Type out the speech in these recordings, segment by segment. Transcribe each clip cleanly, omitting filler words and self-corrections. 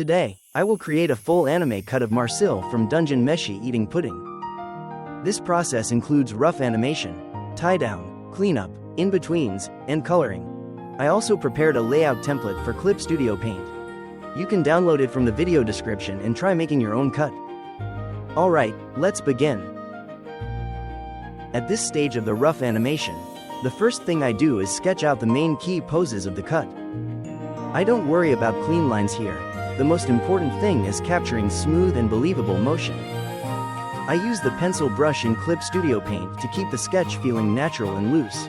Today, I will create a full anime cut of Marcille from Dungeon Meshi eating pudding. This process includes rough animation, tie-down, cleanup, in-betweens, and coloring. I also prepared a layout template for Clip Studio Paint. You can download it from the video description and try making your own cut. Alright, let's begin. At this stage of the rough animation, the first thing I do is sketch out the main key poses of the cut. I don't worry about clean lines here. The most important thing is capturing smooth and believable motion. I use the pencil brush in Clip Studio Paint to keep the sketch feeling natural and loose.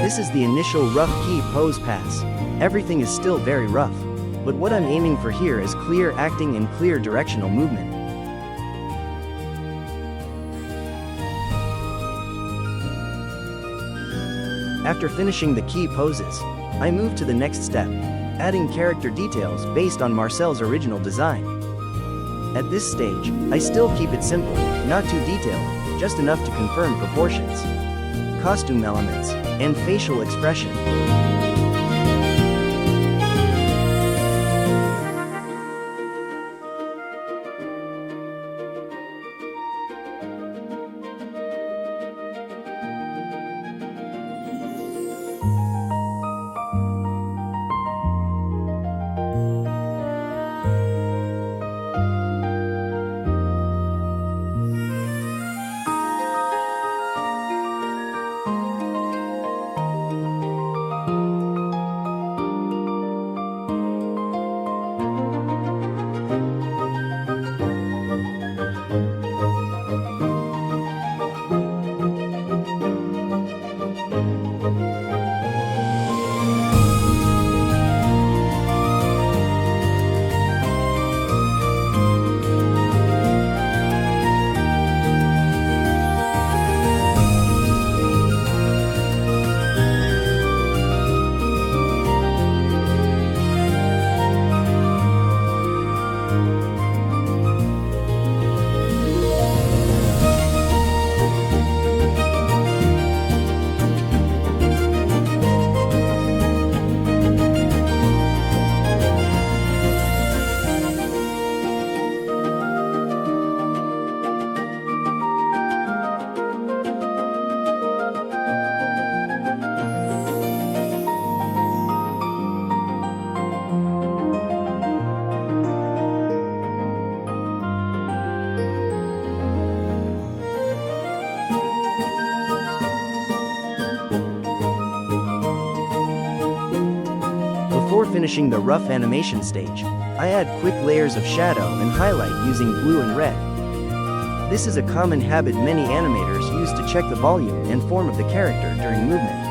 This is the initial rough key pose pass. Everything is still very rough. But what I'm aiming for here is clear acting and clear directional movement. After finishing the key poses, I move to the next step, adding character details based on Marcelle's original design. At this stage, I still keep it simple, not too detailed, just enough to confirm proportions, costume elements, and facial expression. Before finishing the rough animation stage, I add quick layers of shadow and highlight using blue and red. This is a common habit many animators use to check the volume and form of the character during movement.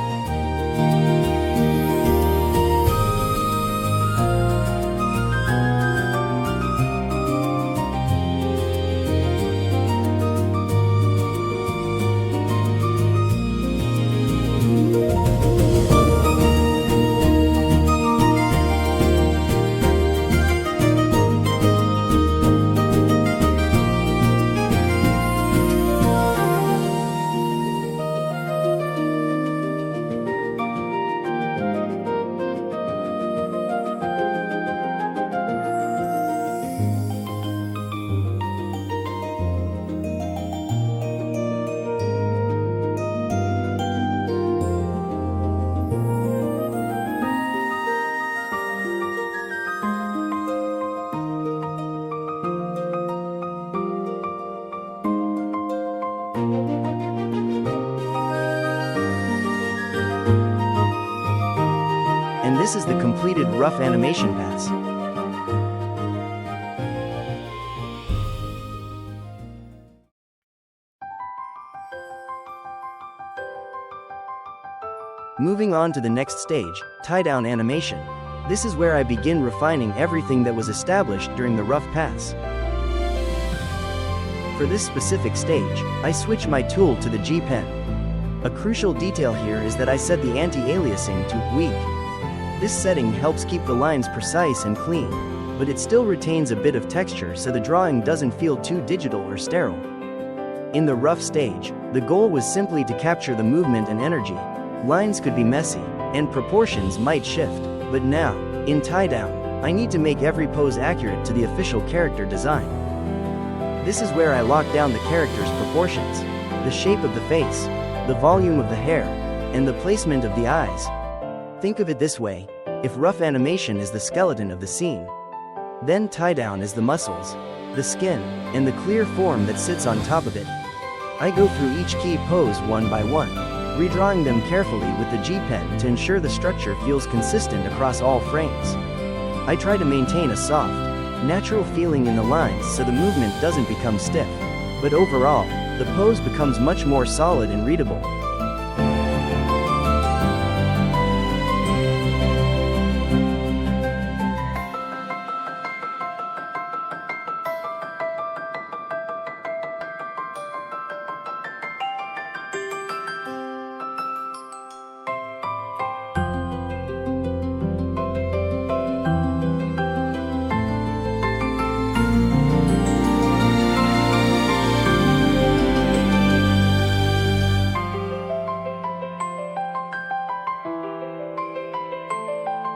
this is the completed rough animation pass. Moving on to the next stage, Tiedown Animation. This is where I begin refining everything that was established during the rough pass. For this specific stage, I switch my tool to the G pen. A crucial detail here is that I set the anti-aliasing to weak. This setting helps keep the lines precise and clean, but it still retains a bit of texture so the drawing doesn't feel too digital or sterile. In the rough stage, the goal was simply to capture the movement and energy. Lines could be messy, and proportions might shift, but now, in Tiedown, I need to make every pose accurate to the official character design. This is where I lock down the character's proportions, the shape of the face, the volume of the hair, and the placement of the eyes. Think of it this way: if rough animation is the skeleton of the scene, then Tiedown is the muscles, the skin, and the clear form that sits on top of it. I go through each key pose one by one, redrawing them carefully with the G pen to ensure the structure feels consistent across all frames. I try to maintain a soft, natural feeling in the lines so the movement doesn't become stiff, but overall, the pose becomes much more solid and readable.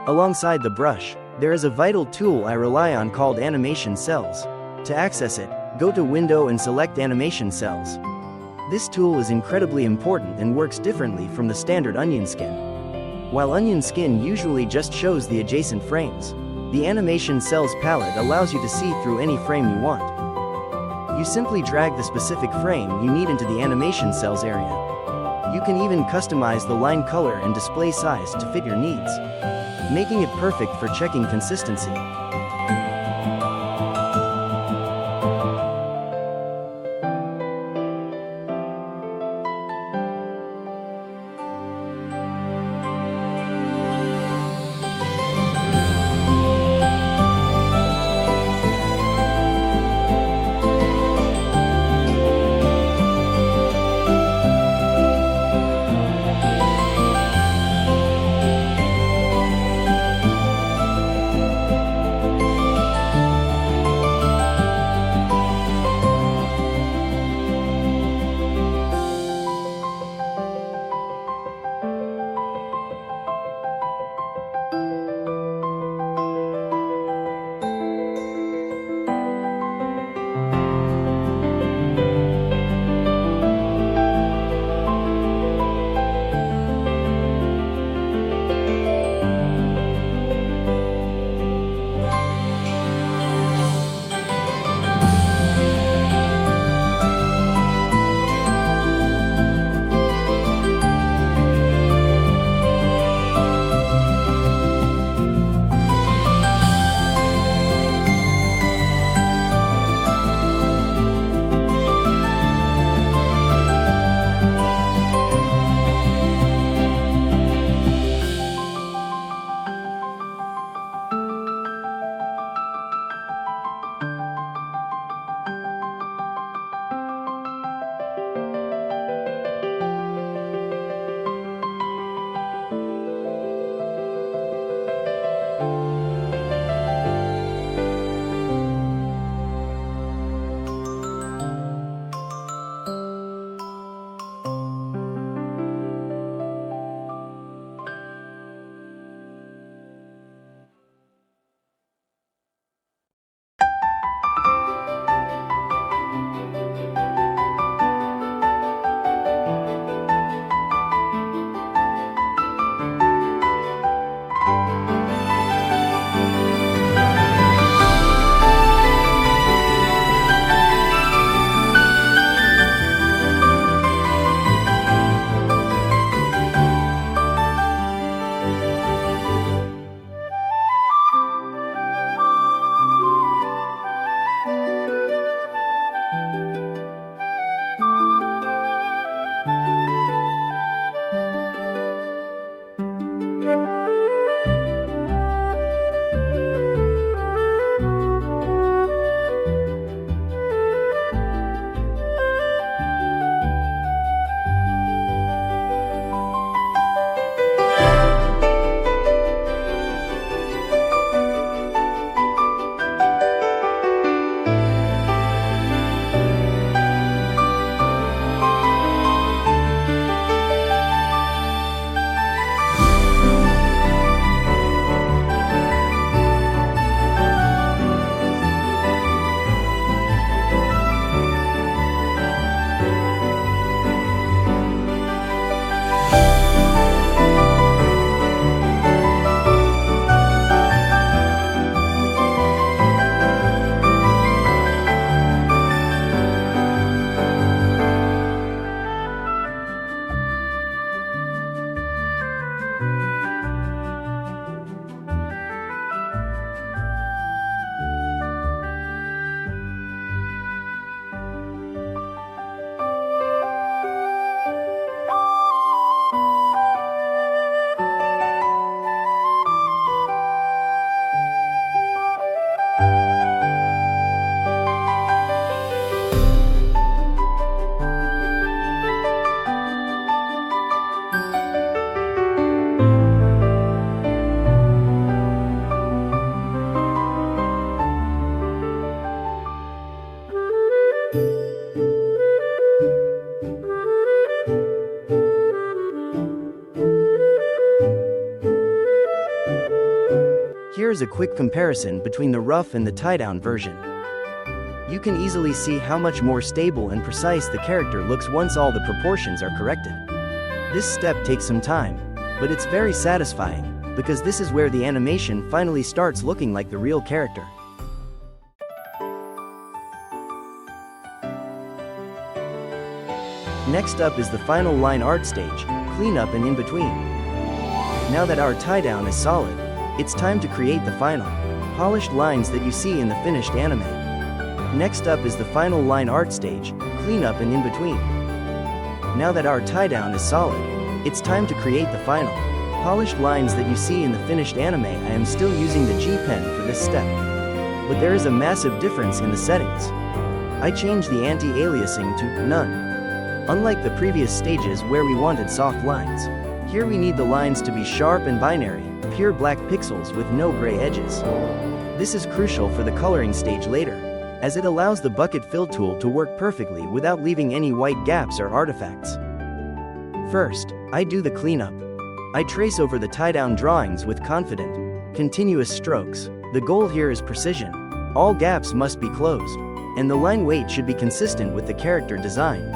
Alongside the brush, there is a vital tool I rely on called Animation Cells. To access it, go to Window and select Animation Cells. This tool is incredibly important and works differently from the standard onion skin. While onion skin usually just shows the adjacent frames, the Animation Cells palette allows you to see through any frame you want. You simply drag the specific frame you need into the Animation Cells area. You can even customize the line color and display size to fit your needs, making it perfect for checking consistency. Here is a quick comparison between the rough and the tie-down version. You can easily see how much more stable and precise the character looks once all the proportions are corrected. This step takes some time, but it's very satisfying, because this is where the animation finally starts looking like the real character. Next up is the final line art stage, cleanup and in between. Now that our tie-down is solid, it's time to create the final, polished lines that you see in the finished anime. Next up is the final line art stage, cleanup and in between. Now that our tie-down is solid, it's time to create the final, polished lines that you see in the finished anime. I am still using the G pen for this step. But there is a massive difference in the settings. I changed the anti-aliasing to none. Unlike the previous stages where we wanted soft lines, here we need the lines to be sharp and binary, pure black pixels with no gray edges. This is crucial for the coloring stage later, as it allows the bucket fill tool to work perfectly without leaving any white gaps or artifacts. First, I do the cleanup. I trace over the tie-down drawings with confident, continuous strokes. The goal here is precision. All gaps must be closed, and the line weight should be consistent with the character design.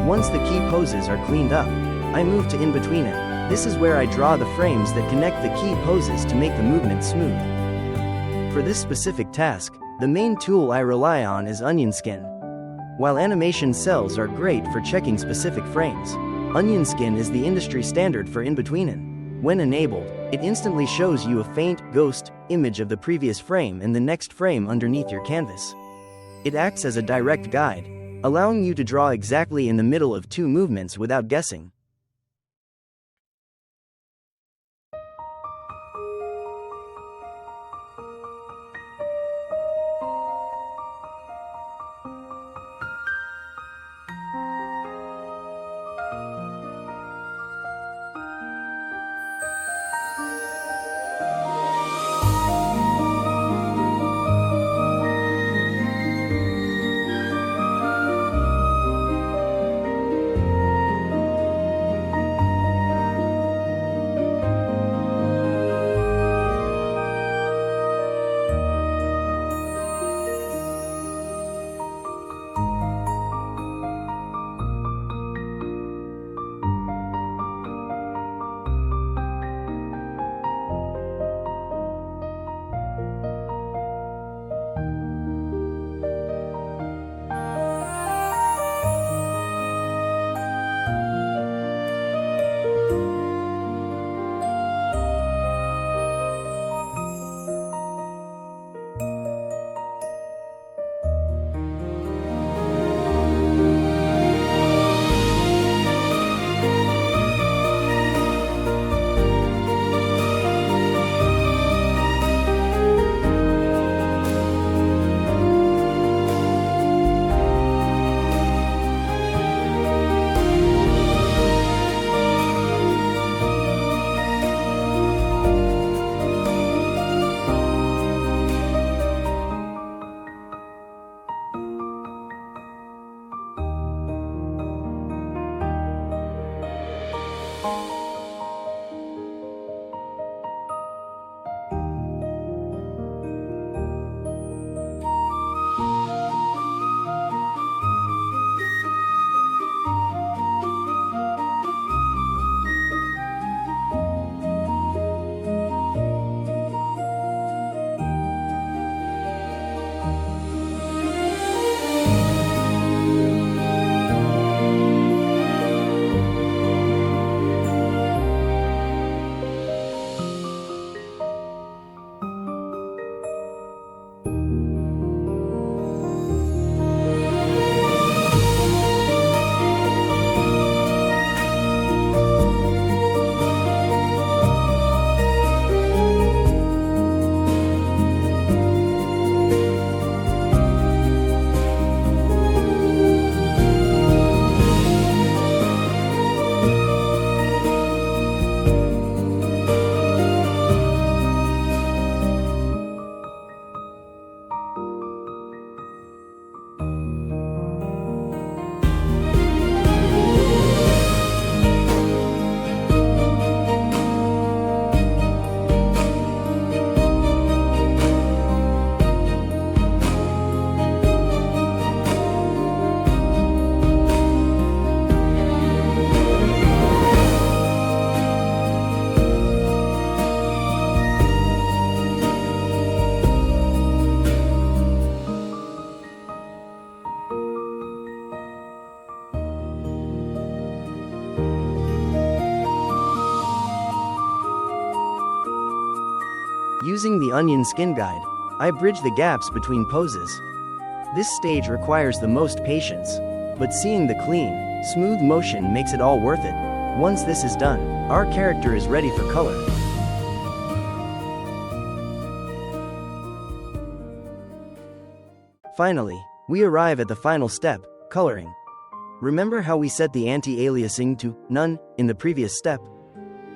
Once the key poses are cleaned up, I move to Inbetween it. This is where I draw the frames that connect the key poses to make the movement smooth. For this specific task, the main tool I rely on is Onion Skin. While animation cells are great for checking specific frames, Onion Skin is the industry standard for Inbetween. When enabled, it instantly shows you a faint, ghost image of the previous frame and the next frame underneath your canvas. It acts as a direct guide, allowing you to draw exactly in the middle of two movements without guessing. Using the onion skin guide, I bridge the gaps between poses. This stage requires the most patience, but seeing the clean, smooth motion makes it all worth it. Once this is done, our character is ready for color. Finally, we arrive at the final step, coloring. Remember how we set the anti-aliasing to none in the previous step?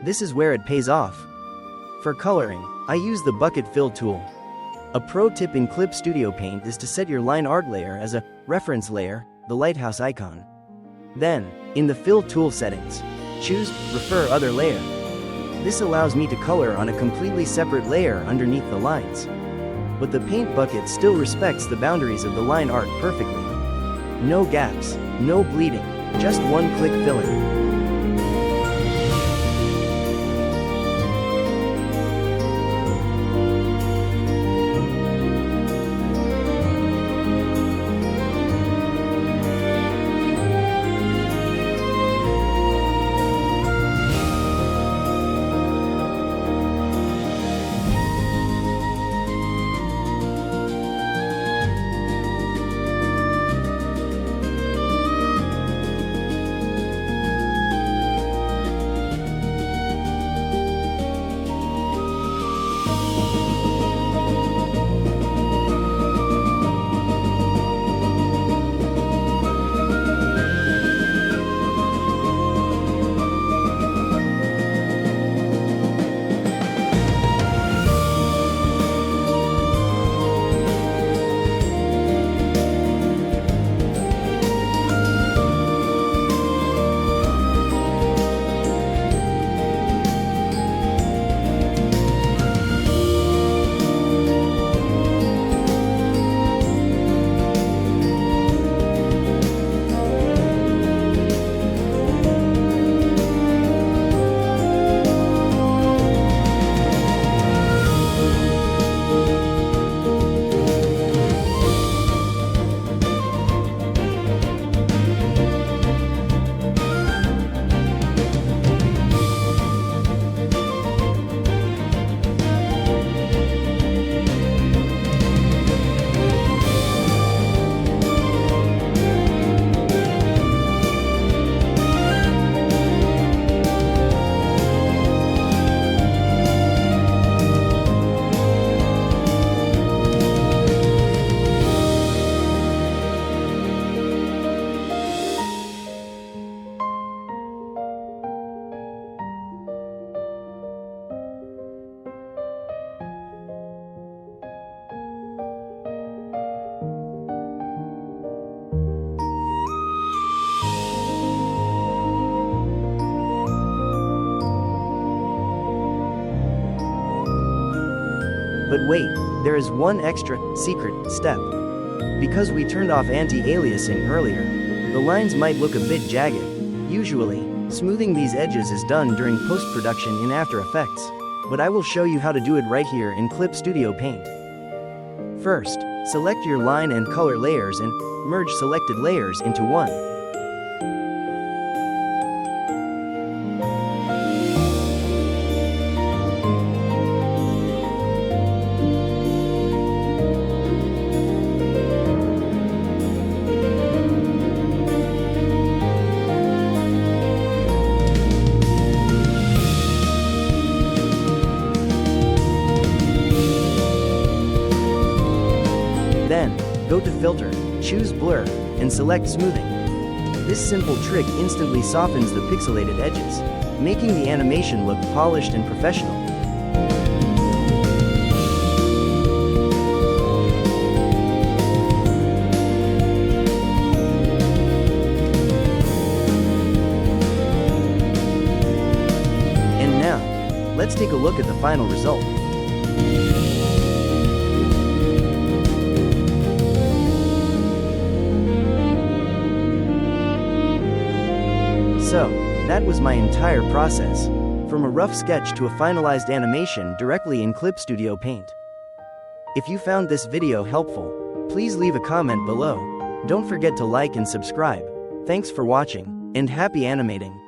This is where it pays off. For coloring, I use the bucket fill tool. A pro tip in Clip Studio Paint is to set your line art layer as a reference layer, the lighthouse icon. Then, in the fill tool settings, choose Refer Other Layer. This allows me to color on a completely separate layer underneath the lines. But the paint bucket still respects the boundaries of the line art perfectly. No gaps, no bleeding, just one-click filling. But wait, there is one extra, secret, step. Because we turned off anti-aliasing earlier, the lines might look a bit jagged. Usually, smoothing these edges is done during post-production in After Effects, but I will show you how to do it right here in Clip Studio Paint. First, select your line and color layers and merge selected layers into one. Then, go to Filter, choose Blur, and select Smoothing. This simple trick instantly softens the pixelated edges, making the animation look polished and professional. And now, let's take a look at the final result. So, that was my entire process, from a rough sketch to a finalized animation directly in Clip Studio Paint. If you found this video helpful, please leave a comment below. Don't forget to like and subscribe. Thanks for watching, and happy animating!